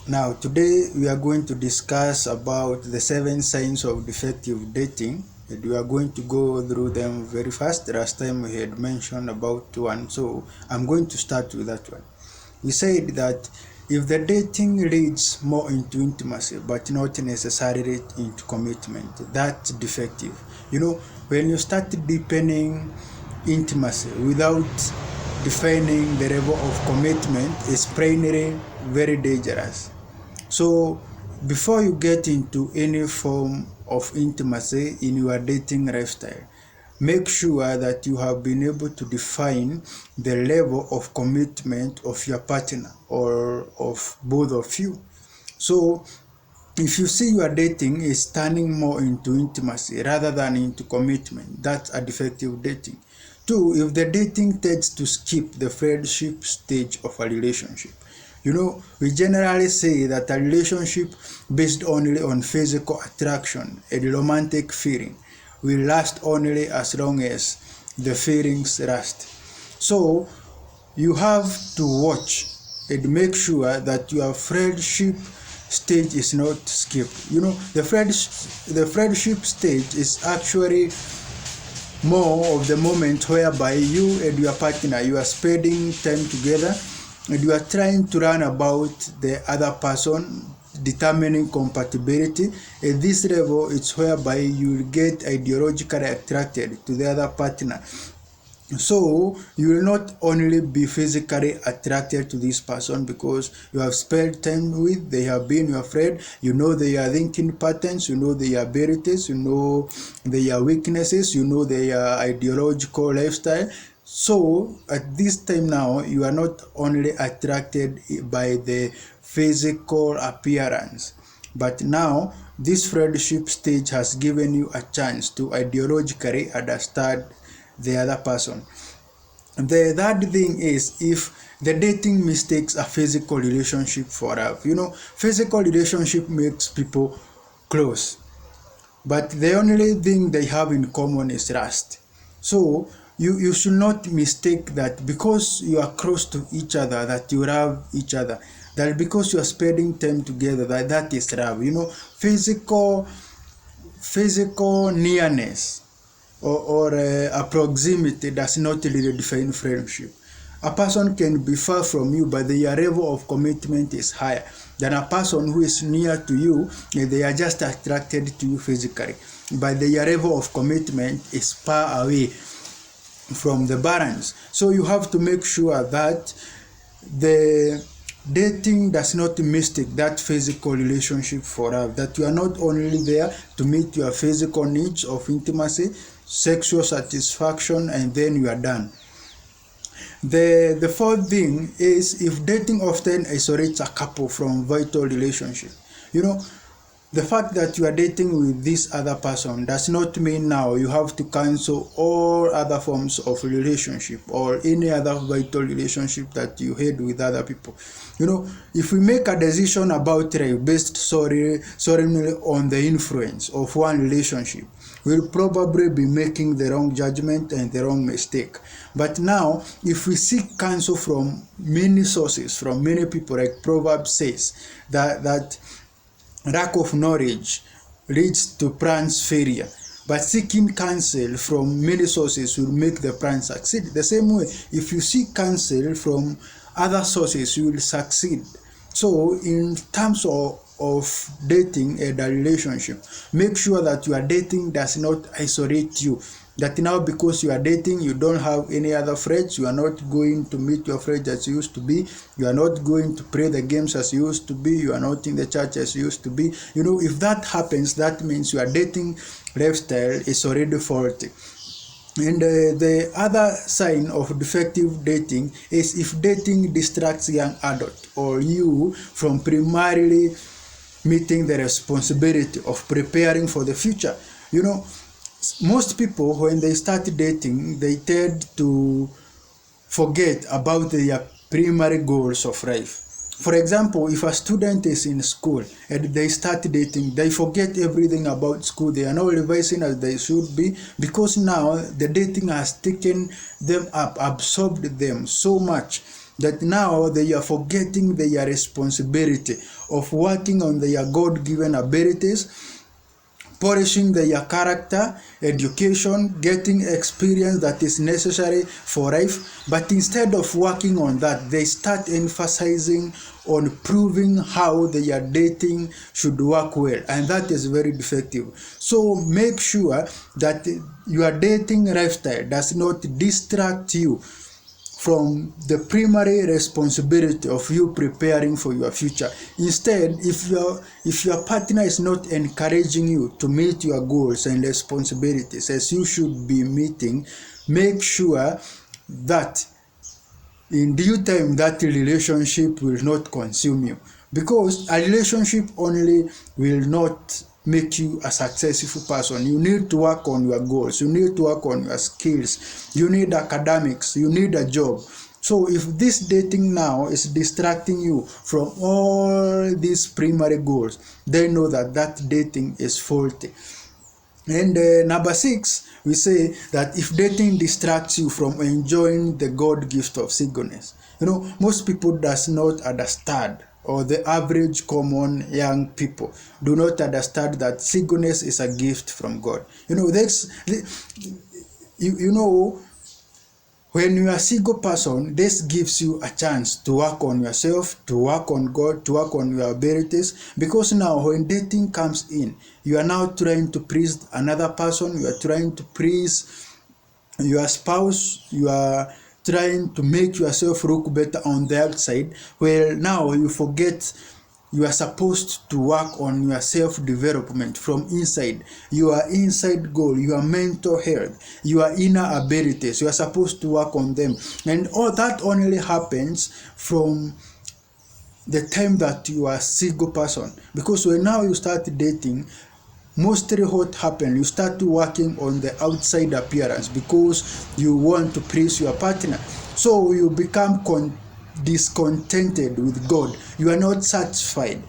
Now, today we are going to discuss about the 7 signs of defective dating. And we are going to go through them very fast. Last time we had mentioned about one, so I'm going to start with that one. We said that if the dating leads more into intimacy but not necessarily into commitment, that's defective. When you start deepening intimacy without defining the level of commitment, it's plainly very dangerous. So before you get into any form of intimacy in your dating lifestyle, make sure that you have been able to define the level of commitment of your partner or of both of you. So if you see your dating is turning more into intimacy rather than into commitment, that's a defective dating. Two, if the dating tends to skip the friendship stage of a relationship. We generally say that a relationship based only on physical attraction, a romantic feeling, will last only as long as the feelings last. So you have to watch and make sure that your friendship stage is not skipped. The friendship stage is actually more of the moment whereby you and your partner, you are spending time together and you are trying to learn about the other person, determining compatibility. At this level, it's whereby you get ideologically attracted to the other partner. So you will not only be physically attracted to this person because you have spent time with, they have been your friend, you know their thinking patterns, you know their abilities, you know their weaknesses, you know their ideological lifestyle. So at this time now, you are not only attracted by the physical appearance, but now this friendship stage has given you a chance to ideologically understand the other person. The third thing is if the dating mistakes a physical relationship for love. Physical relationship makes people close, but the only thing they have in common is lust. So you should not mistake that because you are close to each other that you love each other, that because you are spending time together that is love. Physical nearness or a proximity does not really define friendship. A person can be far from you, but their level of commitment is higher than a person who is near to you and they are just attracted to you physically, but their level of commitment is far away from the balance. So you have to make sure that the dating does not mistake that physical relationship for love, that you are not only there to meet your physical needs of intimacy, sexual satisfaction, and then you are done. The fourth thing is if dating often isolates a couple from vital relationship. The fact that you are dating with this other person does not mean now you have to cancel all other forms of relationship or any other vital relationship that you had with other people. If we make a decision about life based solely on the influence of one relationship, we'll probably be making the wrong judgment and the wrong mistake. But now, if we seek counsel from many sources, from many people, like Proverbs says, that lack of knowledge leads to plans failure, but seeking counsel from many sources will make the plan succeed. The same way, if you seek counsel from other sources, you will succeed. So in terms of dating and a relationship, make sure that your dating does not isolate you. That now because you are dating, you don't have any other friends, you are not going to meet your friends as you used to be, you are not going to play the games as you used to be, you are not in the church as you used to be. If that happens, that means your dating lifestyle is already faulty. And the other sign of defective dating is if dating distracts young adult or you from primarily meeting the responsibility of preparing for the future. Most people, when they start dating, they tend to forget about their primary goals of life. For example, if a student is in school and they start dating, they forget everything about school. They are not revising as they should be because now the dating has taken them up, absorbed them so much that now they are forgetting their responsibility of working on their God-given abilities, polishing their character, education, getting experience that is necessary for life. But instead of working on that, they start emphasizing on proving how their dating should work well, and that is very defective. So make sure that your dating lifestyle does not distract you from the primary responsibility of you preparing for your future. Instead, if your partner is not encouraging you to meet your goals and responsibilities as you should be meeting, make sure that in due time that relationship will not consume you, because a relationship only will not make you a successful person. You need to work on your goals, you need to work on your skills, you need academics, you need a job. So if this dating now is distracting you from all these primary goals, then know that that dating is faulty. And number 6, we say that if dating distracts you from enjoying the God gift of singleness, most people does not understand, or the average common young people do not understand that singleness is a gift from God. When you are a single person, this gives you a chance to work on yourself, to work on God, to work on your abilities. Because now when dating comes in, you are now trying to please another person, you are trying to please your spouse, you are trying to make yourself look better on the outside. Well, now you forget you are supposed to work on your self-development from inside, your inside goal, your mental health, your inner abilities. You are supposed to work on them. And all that only happens from the time that you are a single person. Because when now you start dating, mostly what happens, you start working on the outside appearance because you want to please your partner. So you become discontented with God. You are not satisfied.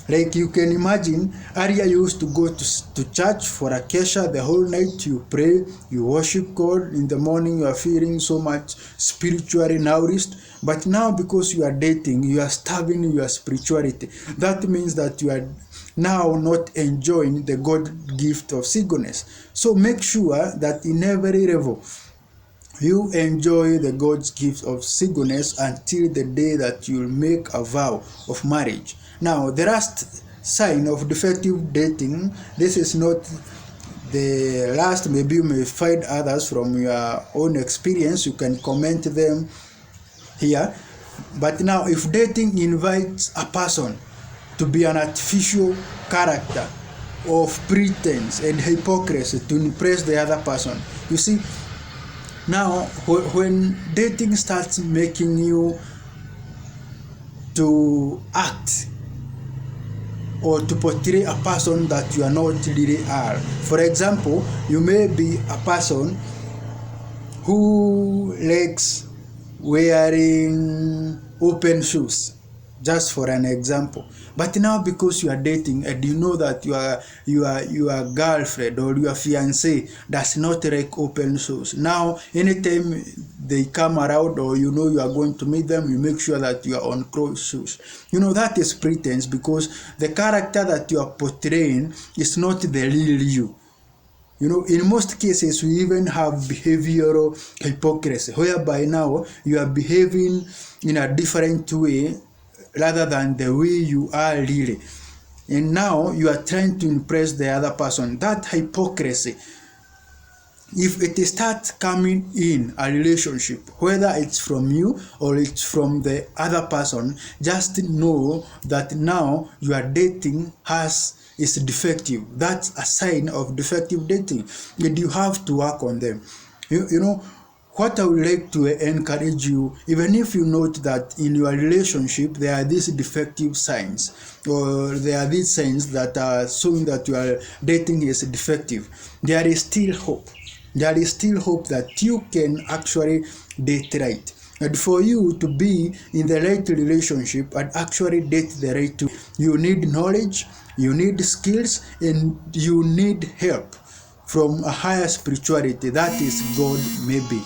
Like you can imagine, earlier you used to go to church for a kesha the whole night. You pray, you worship God. In the morning you are feeling so much spiritually nourished. But now because you are dating, you are starving your spirituality. That means that you are now not enjoying the God gift of singleness. So make sure that in every level you enjoy the God's gift of singleness until the day that you'll make a vow of marriage. Now, the last sign of defective dating, this is not the last, maybe you may find others from your own experience, you can comment them here. But now, if dating invites a person to be an artificial character of pretense and hypocrisy to impress the other person, you see, now when dating starts making you to act or to portray a person that you are not really are. For example, you may be a person who likes wearing open shoes, just for an example. But now because you are dating and you know that your girlfriend or your fiancé does not like open shoes, now anytime they come around or you know you are going to meet them, you make sure that you are on closed shoes. That is pretense, because the character that you are portraying is not the real you. In most cases, we even have behavioral hypocrisy, whereby now you are behaving in a different way rather than the way you are really. And now you are trying to impress the other person. That hypocrisy, if it starts coming in a relationship, whether it's from you or it's from the other person, just know that now your dating is defective. That's a sign of defective dating, and you have to work on them. What I would like to encourage you, even if you note that in your relationship there are these defective signs, or there are these signs that are showing that your dating is defective, there is still hope. There is still hope that you can actually date right. And for you to be in the right relationship and actually date the right way, you need knowledge, you need skills, and you need help from a higher spirituality, that is God, maybe.